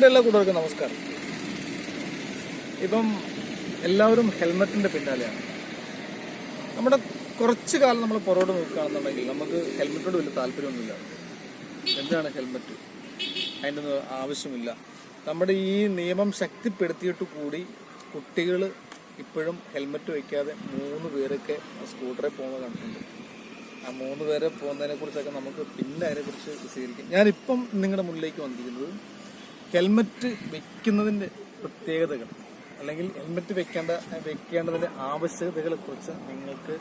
എൻ്റെ എല്ലാ കൂട്ടുകാർക്കും നമസ്കാരം. ഇപ്പം എല്ലാവരും ഹെൽമെറ്റിൻ്റെ പിന്നാലെയാണ്. നമ്മുടെ കുറച്ച് കാലം നമ്മൾ പുറകോട്ട് നോക്കുകയാണെന്നുണ്ടെങ്കിൽ നമുക്ക് ഹെൽമെറ്റിനോട് വലിയ താല്പര്യമൊന്നുമില്ല. എന്താണ് ഹെൽമെറ്റ്? അതിൻ്റെ ഒന്നും ആവശ്യമില്ല. നമ്മുടെ ഈ നിയമം ശക്തിപ്പെടുത്തിയിട്ട് കൂടി കുട്ടികൾ ഇപ്പോഴും ഹെൽമെറ്റ് വയ്ക്കാതെ 3 പേരൊക്കെ സ്കൂട്ടറിൽ പോകുന്നത് കണ്ടിട്ടുണ്ട്. ആ 3 പേരെ പോകുന്നതിനെ കുറിച്ചൊക്കെ നമുക്ക് പിന്നെ അതിനെക്കുറിച്ച് വിശദീകരിക്കും. ഞാനിപ്പം നിങ്ങളുടെ മുന്നിലേക്ക് വന്നിരിക്കുന്നത് ഹെൽമെറ്റ് വെക്കുന്നതിൻ്റെ പ്രത്യേകതകൾ അല്ലെങ്കിൽ ഹെൽമെറ്റ് വെക്കേണ്ടതിൻ്റെ ആവശ്യകതകളെ കുറിച്ച് നിങ്ങൾക്ക്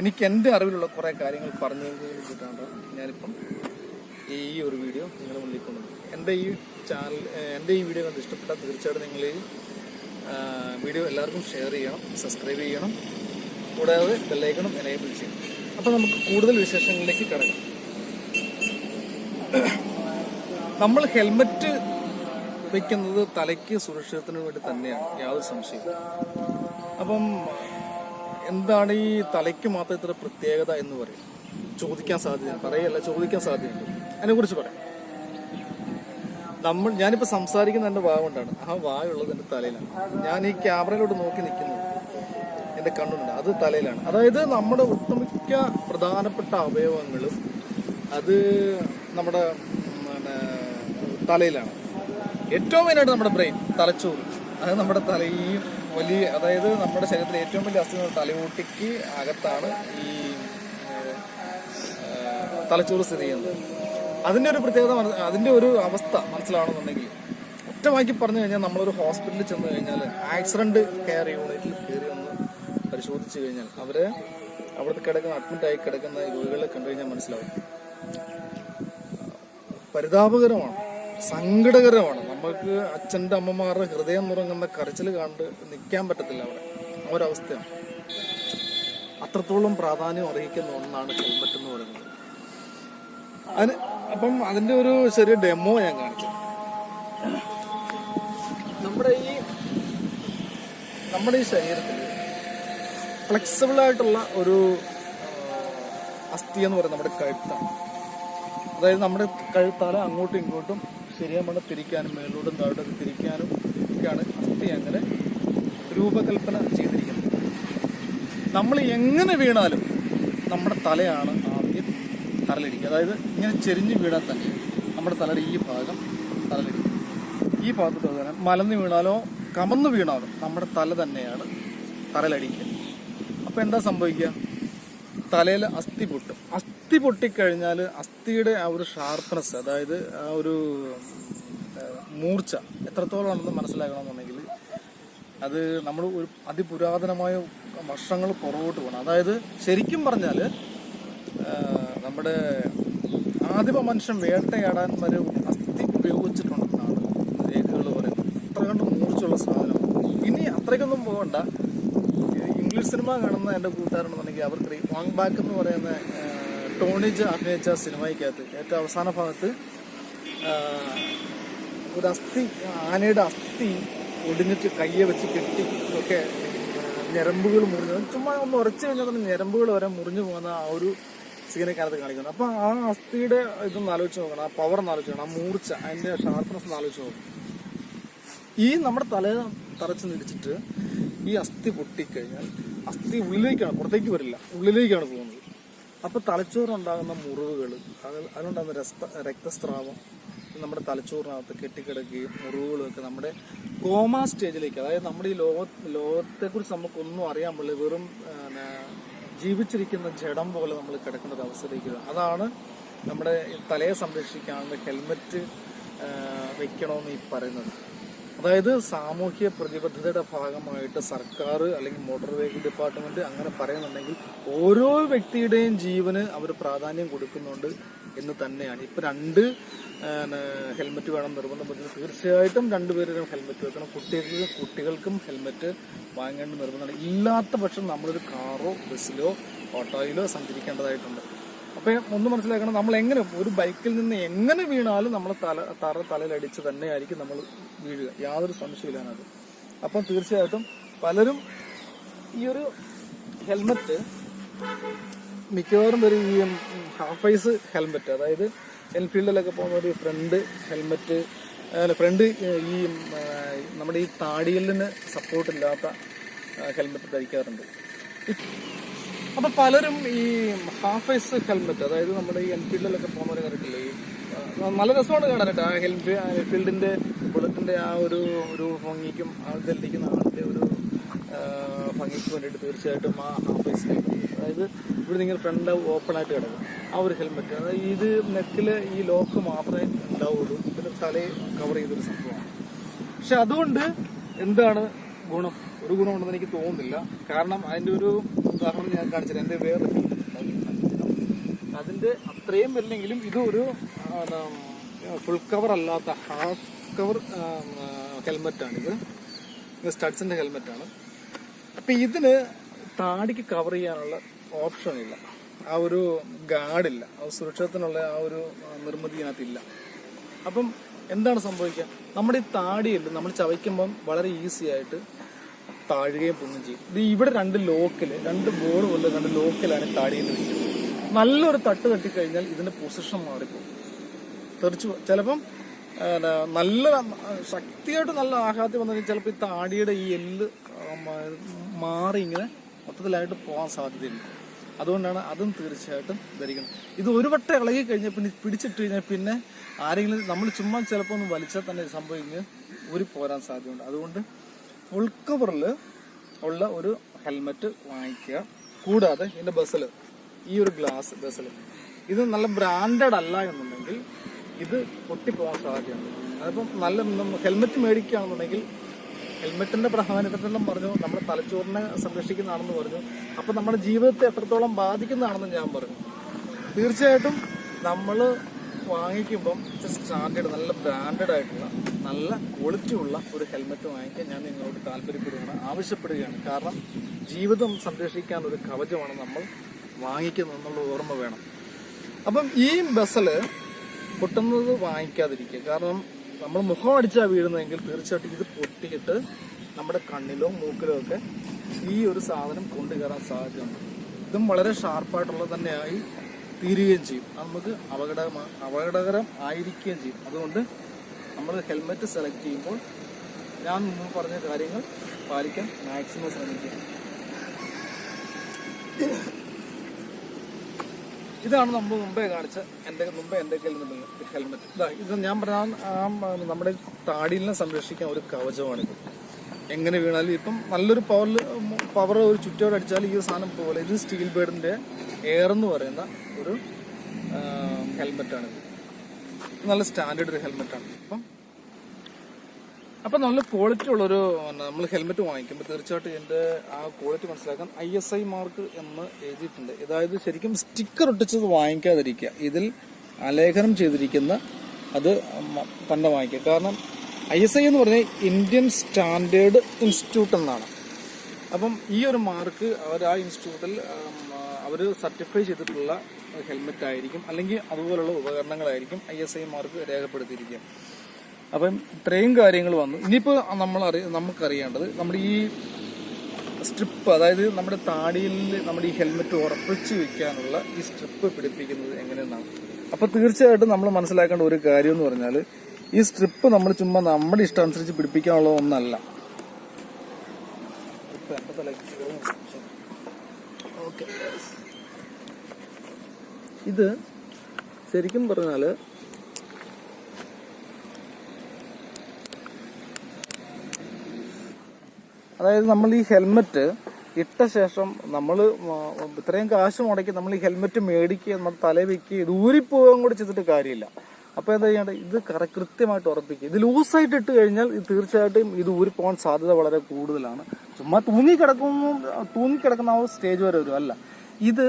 എനിക്ക് എൻ്റെ അറിവിലുള്ള കുറേ കാര്യങ്ങൾ പറഞ്ഞു തരുന്നതിനാണ് ഞാനിപ്പം ഈ ഒരു വീഡിയോ നിങ്ങളുടെ മുന്നിലേക്ക് കൊണ്ടുവന്നത്. എൻ്റെ ഈ വീഡിയോ കണ്ട് ഇഷ്ടപ്പെട്ടാൽ തീർച്ചയായിട്ടും നിങ്ങൾ ഈ വീഡിയോ എല്ലാവർക്കും ഷെയർ ചെയ്യണം, സബ്സ്ക്രൈബ് ചെയ്യണം, കൂടാതെ ബെല്ലൈക്കണും എനേബിൾ ചെയ്യണം. അപ്പോൾ നമുക്ക് കൂടുതൽ വിശേഷങ്ങളിലേക്ക് കടക്കാം. നമ്മൾ ഹെൽമെറ്റ് വയ്ക്കുന്നത് തലയ്ക്ക് സുരക്ഷിതത്തിന് വേണ്ടി തന്നെയാണ്, യാതൊരു സംശയവും. അപ്പം എന്താണ് ഈ തലയ്ക്ക് മാത്രം ഇത്ര പ്രത്യേകത എന്ന് പറയും? ചോദിക്കാൻ സാധ്യതയുണ്ട്. അതിനെക്കുറിച്ച് പറയാം. ഞാനിപ്പോൾ സംസാരിക്കുന്ന എൻ്റെ വായ കൊണ്ടാണ്. ആ വായുള്ളത് എൻ്റെ തലയിലാണ്. ഞാൻ ഈ ക്യാമറയിലോട്ട് നോക്കി നിൽക്കുന്നത് എൻ്റെ കണ്ണുണ്ട്, അത് തലയിലാണ്. അതായത് നമ്മുടെ ഒട്ടുമിക്ക പ്രധാനപ്പെട്ട അവയവങ്ങളും അത് നമ്മുടെ തലയിലാണ്. ഏറ്റവും മെയിനായിട്ട് നമ്മുടെ ബ്രെയിൻ, തലച്ചോറ്, അത് നമ്മുടെ തലയും വലിയ, അതായത് നമ്മുടെ ശരീരത്തിലെ ഏറ്റവും വലിയ അസ്ഥി തലയോട്ടിക്ക് അകത്താണ് ഈ തലച്ചോറ് സ്ഥിതി ചെയ്യുന്നത്. അതിൻ്റെ ഒരു പ്രത്യേകത, അതിൻ്റെ ഒരു അവസ്ഥ മനസ്സിലാവണമെന്നുണ്ടെങ്കിൽ ഒറ്റവാക്കി പറഞ്ഞു കഴിഞ്ഞാൽ നമ്മളൊരു ഹോസ്പിറ്റലിൽ ചെന്ന് കഴിഞ്ഞാൽ ആക്സിഡന്റ് കെയർ യൂണിറ്റിൽ കയറി ഒന്ന് പരിശോധിച്ച് കഴിഞ്ഞാൽ അവിടുത്തെ അഡ്മിറ്റായി കിടക്കുന്ന രോഗികളെ കണ്ടു കഴിഞ്ഞാൽ മനസ്സിലാവും. പരിതാപകരമാണ്, സങ്കടകരമാണ്. നമുക്ക് അച്ഛൻ്റെ അമ്മമാരുടെ ഹൃദയം നുറങ്ങുന്ന കരച്ചിൽ കണ്ട് നിൽക്കാൻ പറ്റത്തില്ല അവിടെ. ആ ഒരവസ്ഥയാണ്. അത്രത്തോളം പ്രാധാന്യം അർഹിക്കുന്ന ഒന്നാണ് ഹെൽമെറ്റ് എന്ന് പറയുന്നത്. അപ്പം അതിൻ്റെ ഒരു ചെറിയ ഡെമോ ഞാൻ കാണിച്ചു. നമ്മുടെ ഈ ശരീരത്തിൽ ഫ്ലെക്സിബിൾ ആയിട്ടുള്ള ഒരു അസ്ഥി എന്ന് പറയുന്നത് നമ്മുടെ കഴുത്താണ്. അതായത് നമ്മുടെ കഴുത്താല അങ്ങോട്ടും ഇങ്ങോട്ടും ശരിയാമണ്ണം തിരിക്കാനും മേലോട്ടും താഴോട്ടൊക്കെ തിരിക്കാനും ഒക്കെയാണ് അസ്ഥി അങ്ങനെ രൂപകൽപ്പന ചെയ്തിരിക്കുന്നത്. നമ്മൾ എങ്ങനെ വീണാലും നമ്മുടെ തലയാണ് ആദ്യം തലയിടിക്കുക. അതായത് ഇങ്ങനെ ചെരിഞ്ഞ് വീണാൽ തന്നെ നമ്മുടെ തലയുടെ ഈ ഭാഗം തലയിടിക്കും. ഈ ഭാഗത്തോട്ട് തന്നെ മലന്ന് വീണാലോ കമന്ന് വീണാലോ നമ്മുടെ തല തന്നെയാണ് തലയിലടിക്കുക. അപ്പോൾ എന്താ സംഭവിക്കുക? തലയിൽ അസ്ഥി പൊട്ടും. അസ്ഥി പൊട്ടിക്കഴിഞ്ഞാൽ അസ്ഥിയുടെ ആ ഒരു ഷാർപ്പ്നെസ്, അതായത് ആ ഒരു മൂർച്ച എത്രത്തോളമാണെന്ന് മനസ്സിലാക്കണമെന്നുണ്ടെങ്കിൽ അത് നമ്മൾ ഒരു അതിപുരാതനമായ വർഷങ്ങൾ പുറകോട്ട് പോകണം. അതായത് ശരിക്കും പറഞ്ഞാൽ നമ്മുടെ ആദിമ മനുഷ്യൻ വേട്ടയാടാൻ വരെ അസ്ഥി ഉപയോഗിച്ചിട്ടുണ്ടെന്നാണ് രേഖകൾ പറയുന്നത്. അത്ര കണ്ട് മൂർച്ചയുള്ള സാധനം. ഇനി അത്രയ്ക്കൊന്നും പോകണ്ട. ഇംഗ്ലീഷ് സിനിമ കാണുന്ന എൻ്റെ കൂട്ടുകാരുണ്ടെന്നുണ്ടെങ്കിൽ അവർക്ക് വാങ് ബാക്ക് എന്ന് പറയുന്ന ടോണിജ് അഭിനയിച്ച സിനിമയ്ക്കകത്ത് ഏറ്റവും അവസാന ഭാഗത്ത് ഒരു അസ്ഥി, ആനയുടെ അസ്ഥി ഒടിഞ്ഞിട്ട് കയ്യെ വെച്ച് കെട്ടി ഒക്കെ ഞരമ്പുകൾ മുറിഞ്ഞു, ചുമ്മാ ഒന്ന് ഉറച്ചു കഴിഞ്ഞാൽ തന്നെ ഞരമ്പുകൾ വരെ മുറിഞ്ഞു പോകുന്ന ആ ഒരു സീനൊക്കെയാണ് കാണിക്കുന്നത്. അപ്പം ആ അസ്ഥിയുടെ ഇതൊന്ന് ആലോചിച്ച് നോക്കണം, ആ പവർ ഒന്ന് ആലോചിച്ച് നോക്കണം, ആ മൂർച്ച, അതിൻ്റെ ഷാർപ്പ്നെസ് ഒന്ന് ആലോചിച്ച് നോക്കണം. ഈ നമ്മുടെ തലയെ തറച്ച് നിടിച്ചിട്ട് ഈ അസ്ഥി പൊട്ടിക്കഴിഞ്ഞാൽ അസ്ഥി ഉള്ളിലേക്കാണ്, പുറത്തേക്ക് വരില്ല, ഉള്ളിലേക്കാണ് പോകുന്നത്. അപ്പോൾ തലച്ചോറുണ്ടാകുന്ന മുറിവുകൾ, അതിലുണ്ടാകുന്ന രക്തസ്രാവം നമ്മുടെ തലച്ചോറിനകത്ത് കെട്ടിക്കിടക്കുകയും മുറിവുകളൊക്കെ നമ്മുടെ കോമ സ്റ്റേജിലേക്ക്, അതായത് നമ്മുടെ ഈ ലോകത്തെക്കുറിച്ച് നമുക്കൊന്നും അറിയാൻ പാടില്ല, വെറും ജീവിച്ചിരിക്കുന്ന ജഡം പോലെ നമ്മൾ കിടക്കുന്ന ഒരു അവസ്ഥയിലേക്ക്. അതാണ് നമ്മുടെ തലയെ സംരക്ഷിക്കാനുള്ള ഹെൽമെറ്റ് വെക്കണമെന്ന് ഈ പറയുന്നത്. അതായത് സാമൂഹ്യ പ്രതിബദ്ധതയുടെ ഭാഗമായിട്ട് സർക്കാർ അല്ലെങ്കിൽ മോട്ടോർ വെഹിക്കിൾ ഡിപ്പാർട്ട്മെന്റ് അങ്ങനെ പറയുന്നുണ്ടെങ്കിൽ ഓരോ വ്യക്തിയുടെയും ജീവന് അവർ പ്രാധാന്യം കൊടുക്കുന്നുണ്ട് എന്ന് തന്നെയാണ്. ഇപ്പം 2 ഹെൽമെറ്റ് വേണം നിർബന്ധം പറ്റുന്നത്. തീർച്ചയായിട്ടും 2 പേരും ഹെൽമെറ്റ് വെക്കണം. കുട്ടികൾക്കും ഹെൽമെറ്റ് വാങ്ങേണ്ട നിർബന്ധമാണ്. ഇല്ലാത്ത പക്ഷം നമ്മളൊരു കാറോ ബസ്സിലോ ഓട്ടോയിലോ സഞ്ചരിക്കേണ്ടതായിട്ടുണ്ട്. അപ്പം ഒന്ന് മനസ്സിലാക്കണം, നമ്മൾ എങ്ങനെ ഒരു ബൈക്കിൽ നിന്ന് എങ്ങനെ വീണാലും നമ്മൾ തലയിലടിച്ച് തന്നെയായിരിക്കും നമ്മൾ വീഴുക, യാതൊരു സംശയമില്ലാനത്. അപ്പം തീർച്ചയായിട്ടും പലരും ഈ ഒരു ഹെൽമെറ്റ് മിക്കവാറും ഒരു ഹാഫ് ഐസ് ഹെൽമെറ്റ്, അതായത് എൻഫീൽഡിലൊക്കെ പോകുന്ന ഒരു ഫ്രണ്ട് ഹെൽമെറ്റ് ഫ്രണ്ട് ഈ നമ്മുടെ ഈ താടിയലിന് സപ്പോർട്ടില്ലാത്ത ഹെൽമെറ്റ് ധരിക്കാറുണ്ട്. അപ്പം പലരും ഈ ഹാഫ് ഐസ് ഹെൽമെറ്റ്, അതായത് നമ്മുടെ ഈ എൻഫീൽഡിലൊക്കെ പോകുന്നവരെ കണ്ടിട്ടില്ലേ, നല്ല രസമാണ് കാണാനായിട്ട്. ആ എൻഫീൽഡിന്റെ ബുള്ളറ്റിന്റെ ആ ഒരു ഭംഗിക്കും അതിലിരിക്കുന്ന ആളിന്റെ ഒരു ഭംഗിക്ക് വേണ്ടിയിട്ട് തീർച്ചയായിട്ടും ആ ഹാഫ് ഐസ് ഹെൽമെറ്റ്, അതായത് ഇവിടെ നിങ്ങൾ ഫ്രണ്ട് ഓപ്പൺ ആയിട്ട് കിടക്കും ആ ഒരു ഹെൽമെറ്റ്, അതായത് ഇത് നെക്കിൽ ഈ ലോക്ക് മാത്രമേ ഉണ്ടാവുള്ളൂ, പിന്നെ തലയെ കവർ ചെയ്തൊരു സംഭവമാണ്. പക്ഷെ അതുകൊണ്ട് എന്താണ് ഗുണം? ഒരു ഗുണമുണ്ടെന്ന് എനിക്ക് തോന്നുന്നില്ല. കാരണം അതിൻ്റെ ഒരു ഉദാഹരണം ഞാൻ കാണിച്ചത് എൻ്റെ വേറെ അതിൻ്റെ അത്രയും വരില്ലെങ്കിലും ഇതൊരു ഫുൾ കവർ അല്ലാത്ത ഹാഫ് കവർ ഹെൽമെറ്റാണിത്. സ്റ്റഡ്സിൻ്റെ ഹെൽമെറ്റാണ്. അപ്പം ഇതിന് താടിക്ക് കവർ ചെയ്യാനുള്ള ഓപ്ഷനില്ല, ആ ഒരു ഗാർഡില്ല, സുരക്ഷിതത്തിനുള്ള ആ ഒരു നിർമ്മിതി ഇതിനകത്തില്ല. അപ്പം എന്താണ് സംഭവിക്കുക? നമ്മുടെ ഈ താടിയിൽ നമ്മൾ ചവയ്ക്കുമ്പം വളരെ ഈസി ആയിട്ട് താഴുകയും പൊങ്ങും ചെയ്യും. ഇത് ഇവിടെ രണ്ട് ബോർഡ് പോലെ രണ്ട് ലോക്കിലാണ് താടിയിൽ ഇരിക്കുന്നത്. നല്ലൊരു തട്ട് തട്ടിക്കഴിഞ്ഞാൽ ഇതിന്റെ പൊസിഷൻ മാറിപ്പോകും, തെറിച്ചു. ചിലപ്പം നല്ല ശക്തിയായിട്ട് നല്ല ആഘാതം വന്നു കഴിഞ്ഞാൽ ചിലപ്പോൾ ഈ താടിയുടെ ഈ എല്ല് മാറി ഇങ്ങനെ മൊത്തത്തിലായിട്ട് പോകാൻ സാധ്യതയുണ്ട്. അതുകൊണ്ടാണ് അതും തീർച്ചയായിട്ടും ധരിക്കണം. ഇത് ഒരു വട്ടം ഇളകി കഴിഞ്ഞാൽ പിന്നെ പിടിച്ചിട്ട് കഴിഞ്ഞാൽ പിന്നെ ആരെങ്കിലും നമ്മൾ ചുമ്മാ ചിലപ്പോൾ ഒന്ന് വലിച്ചാൽ തന്നെ സംഭവിക്കുക ഊരി പോരാൻ സാധ്യതയുണ്ട്. അതുകൊണ്ട് ഫുൾ കവറിൽ ഉള്ള ഒരു ഹെൽമെറ്റ് വാങ്ങിക്കുക. കൂടാതെ ഇതിന്റെ ബസ്സിൽ ഈ ഒരു ഗ്ലാസ് ബസ്സിൽ ഇത് നല്ല ബ്രാൻഡഡ് അല്ല എന്നുണ്ടെങ്കിൽ ഇത് പൊട്ടിപ്പോകാൻ സാധ്യതയുണ്ട്. അതിപ്പം നല്ല ഹെൽമെറ്റ് മേടിക്കുകയാണെന്നുണ്ടെങ്കിൽ ഹെൽമെറ്റിന്റെ പ്രാധാന്യത്തെല്ലാം പറഞ്ഞു, നമ്മുടെ തലച്ചോറിനെ സംരക്ഷിക്കുന്നതാണെന്ന് പറഞ്ഞു, അപ്പം നമ്മുടെ ജീവിതത്തെ എത്രത്തോളം ബാധിക്കുന്നതാണെന്ന് ഞാൻ പറഞ്ഞു. തീർച്ചയായിട്ടും നമ്മൾ വാങ്ങിക്കുമ്പം സ്റ്റാൻഡേർഡ് നല്ല ബ്രാൻഡഡ് ആയിട്ടുള്ള നല്ല ക്വാളിറ്റി ഉള്ള ഒരു ഹെൽമെറ്റ് വാങ്ങിക്കാൻ ഞാൻ നിങ്ങളോട് താല്പര്യപ്പെടുകയാണ്, ആവശ്യപ്പെടുകയാണ്. കാരണം ജീവിതം സംരക്ഷിക്കാൻ ഒരു കവചമാണ് നമ്മൾ വാങ്ങിക്കുന്നത് എന്നുള്ള ഓർമ്മ വേണം. അപ്പം ഈ ബസ്സിൽ പൊട്ടുന്നത് വാങ്ങിക്കാതിരിക്കുക. കാരണം നമ്മൾ മുഖം അടിച്ചാൽ വീഴുന്നതെങ്കിൽ തീർച്ചയായിട്ടും ഇത് പൊട്ടിയിട്ട് നമ്മുടെ കണ്ണിലോ മൂക്കിലോ ഒക്കെ ഈ ഒരു സാധനം കൊണ്ടുകയറാൻ സാധ്യതയുണ്ട്. ഇതും വളരെ ഷാർപ്പായിട്ടുള്ളത് തന്നെയായി തീരുകയും ചെയ്യും. നമുക്ക് അപകടകരം ആയിരിക്കുകയും ചെയ്യും. അതുകൊണ്ട് നമ്മൾ ഹെൽമെറ്റ് സെലക്ട് ചെയ്യുമ്പോൾ ഞാൻ മുമ്പ് പറഞ്ഞ കാര്യങ്ങൾ പാലിക്കാൻ മാക്സിമം ശ്രമിക്കുക. ഇതാണ് നമ്മൾ മുമ്പേ കാണിച്ച എൻ്റെ കയ്യിൽ നിന്നുള്ള ഹെൽമെറ്റ്. ഇത് ഞാൻ പറഞ്ഞ നമ്മുടെ താടിയിലിനെ സംരക്ഷിക്കാൻ ഒരു കവചമാണിത്. എങ്ങനെ വീണാലും ഇപ്പം നല്ലൊരു പവർ ഒരു ചുറ്റോട് അടിച്ചാൽ ഈ സാധനം പോലെ ഇത് സ്റ്റീൽ ബേർഡിന്റെ എയർ എന്ന് പറയുന്ന ഒരു ഹെൽമെറ്റാണിത്. നല്ല സ്റ്റാൻഡേർഡ് ഒരു ഹെൽമെറ്റാണ്. അപ്പം നല്ല ക്വാളിറ്റി ഉള്ളൊരു നമ്മൾ ഹെൽമെറ്റ് വാങ്ങിക്കുമ്പോൾ തീർച്ചയായിട്ടും ഇതിൻ്റെ ആ ക്വാളിറ്റി മനസ്സിലാക്കാൻ ISI മാർക്ക് എന്ന് എഴുതിയിട്ടുണ്ട്. അതായത് ശരിക്കും സ്റ്റിക്കർ ഒട്ടിച്ചത് വാങ്ങിക്കാതിരിക്കുക, ഇതിൽ ആലേഖനം ചെയ്തിരിക്കുന്ന അത് തന്നെ വാങ്ങിക്കുക. കാരണം ISI എന്ന് പറഞ്ഞാൽ ഇന്ത്യൻ സ്റ്റാൻഡേർഡ് ഇൻസ്റ്റിറ്റ്യൂട്ട് എന്നാണ്. അപ്പം ഈ ഒരു മാർക്ക് ആ ഇൻസ്റ്റിറ്റ്യൂട്ടിൽ അവർ സർട്ടിഫൈ ചെയ്തിട്ടുള്ള ഹെൽമെറ്റ് ആയിരിക്കും, അല്ലെങ്കിൽ അതുപോലുള്ള ഉപകരണങ്ങളായിരിക്കും ISI മാർക്ക് രേഖപ്പെടുത്തിയിരിക്കുക. അപ്പം ഇത്രയും കാര്യങ്ങൾ വന്നു. ഇനിയിപ്പോൾ നമുക്കറിയേണ്ടത് നമ്മുടെ ഈ സ്ട്രിപ്പ്, അതായത് നമ്മുടെ താടിയിൽ നമ്മുടെ ഈ ഹെൽമെറ്റ് ഉറപ്പിച്ച് വെക്കാനുള്ള ഈ സ്ട്രിപ്പ് പിടിപ്പിക്കുന്നത് എങ്ങനെയെന്നാണ്. അപ്പം തീർച്ചയായിട്ടും നമ്മൾ മനസ്സിലാക്കേണ്ട ഒരു കാര്യം എന്ന് പറഞ്ഞാൽ ഈ സ്ട്രിപ്പ് നമ്മൾ ചുമ്മാ നമ്മുടെ ഇഷ്ടമനുസരിച്ച് പിടിപ്പിക്കാനുള്ള ഒന്നല്ല. ഇത് ശരിക്കും പറഞ്ഞാൽ അതായത് നമ്മൾ ഈ ഹെൽമെറ്റ് ഇട്ട ശേഷം നമ്മൾ ഇത്രയും കാശ് മുടക്കി നമ്മൾ ഈ ഹെൽമെറ്റ് മേടിക്കുക, നമ്മൾ തലയിൽ വെക്കുക, ഇത് ഊരിപ്പോകാൻ കൂടി ചെയ്തിട്ട് കാര്യമില്ല. അപ്പോൾ എന്താ ചെയ്യേണ്ടത്? ഇത് കൃത്യമായിട്ട് ഉറപ്പിക്കുക. ഇത് ലൂസായിട്ട് ഇട്ട് കഴിഞ്ഞാൽ ഇത് തീർച്ചയായിട്ടും ഇത് ഊരിപ്പോകാൻ സാധ്യത വളരെ കൂടുതലാണ്. ചുമ്മാ തൂങ്ങിക്കിടക്കുന്ന ആ സ്റ്റേജ് വരെ വരും. അല്ല, ഇത്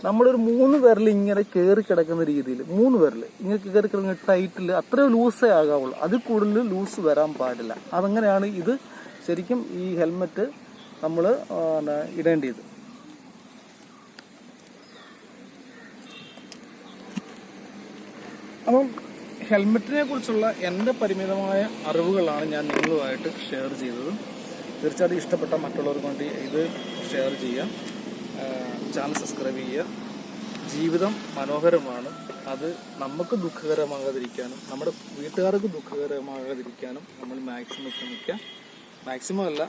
നമ്മളൊരു 3 വിരൽ ഇങ്ങനെ കയറി കിടക്കുന്ന രീതിയിൽ 3 വിരൽ ഇങ്ങനെ കയറി കിടക്കുന്ന ടൈറ്റിൽ അത്രയും ലൂസേ ആകാവുള്ളൂ. അതിൽ കൂടുതൽ ലൂസ് വരാൻ പാടില്ല. അതങ്ങനെയാണ് ഇത് ശരിക്കും ഈ ഹെൽമെറ്റ് നമ്മൾ ഇടേണ്ടത്. അപ്പം ഹെൽമെറ്റിനെ കുറിച്ചുള്ള എൻ്റെ പരിമിതമായ അറിവുകളാണ് ഞാൻ നിങ്ങളുമായിട്ട് ഷെയർ ചെയ്തത്. തീർച്ചയായിട്ടും ഇഷ്ടപ്പെട്ട മറ്റുള്ളവർക്ക് വേണ്ടി ഇത് ഷെയർ ചെയ്യുക, ചാനൽ സബ്സ്ക്രൈബ് ചെയ്യുക, ജീവിതം മനോഹരമാണ്. അത് നമുക്ക് ദുഃഖകരമാകാതിരിക്കാനും നമ്മുടെ വീട്ടുകാർക്ക് ദുഃഖകരമാകാതിരിക്കാനും നമ്മൾ മാക്സിമം ശ്രമിക്കുക. മാക്സിമം അല്ല,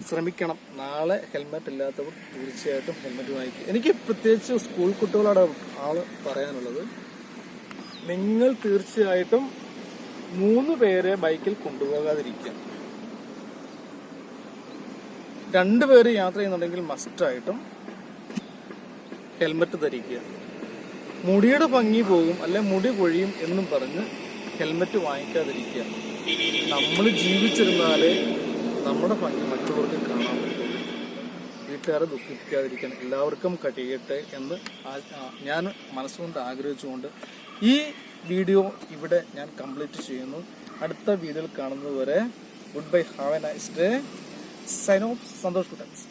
ശ്രമിക്കണം. നാളെ ഹെൽമെറ്റ് ഇല്ലാത്തവർ തീർച്ചയായിട്ടും ഹെൽമെറ്റ് വാങ്ങിക്കുക. എനിക്ക് പ്രത്യേകിച്ച് സ്കൂൾ കുട്ടികളോട് പറയാനുള്ളത്, നിങ്ങൾ തീർച്ചയായിട്ടും 3 പേരെ ബൈക്കിൽ കൊണ്ടുപോകാതിരിക്കുക. 2 പേര് യാത്ര ചെയ്യുന്നുണ്ടെങ്കിൽ മസ്റ്റായിട്ടും ഹെൽമെറ്റ് ധരിക്കുക. മുടിയുടെ ഭംഗി പോകും അല്ലെ മുടി പൊഴിയും എന്നും പറഞ്ഞ് ഹെൽമെറ്റ് വാങ്ങിക്കാതിരിക്കുക. നമ്മൾ ജീവിച്ചിരുന്നാലേ നമ്മുടെ ഭംഗി മറ്റുള്ളവർക്ക് കാണാൻ പറ്റുള്ളൂ. വീട്ടുകാരെ ദുഃഖിപ്പിക്കാതിരിക്കാൻ എല്ലാവർക്കും കഴിയട്ടെ എന്ന് ഞാൻ മനസ്സുകൊണ്ട് ആഗ്രഹിച്ചുകൊണ്ട് ഈ വീഡിയോ ഇവിടെ ഞാൻ കംപ്ലീറ്റ് ചെയ്യുന്നു. അടുത്ത വീഡിയോയിൽ കാണുന്നത് വരെ good bye, have a nice day. Sign off, Santhosh Kuttan's.